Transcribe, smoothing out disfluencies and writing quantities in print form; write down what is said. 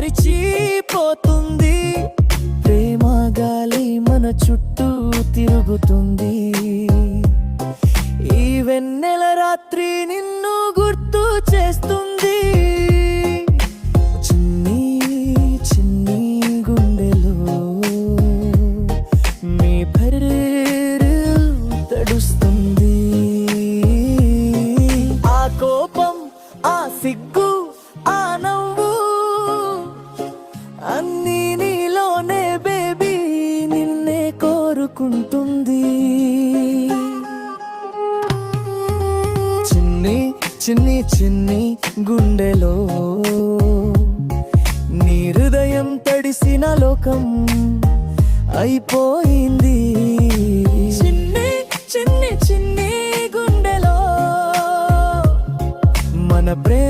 మరిచిపోతుంది. ప్రేమ గాలి మన చుట్టూ తిరుగుతుంది. ఈ వెన్నెల రాత్రి నిన్ను గుర్తు చేస్తుంది. చిన్ని చిన్ని గుండెలో మీ పర్రు తడుస్తుంది. ఆ కోపం, ఆ సిగ్గు, ఆ నవ్వు అన్నీ నీలోనే బేబీ, నిన్నే కోరుకుంటుంది. చిన్ని చిన్ని చిన్ని గుండెలో నీ హృదయం తడిసిన లోకం అయిపోయింది. చిన్ని చిన్ని చిన్ని గుండెలో మన ప్రేమ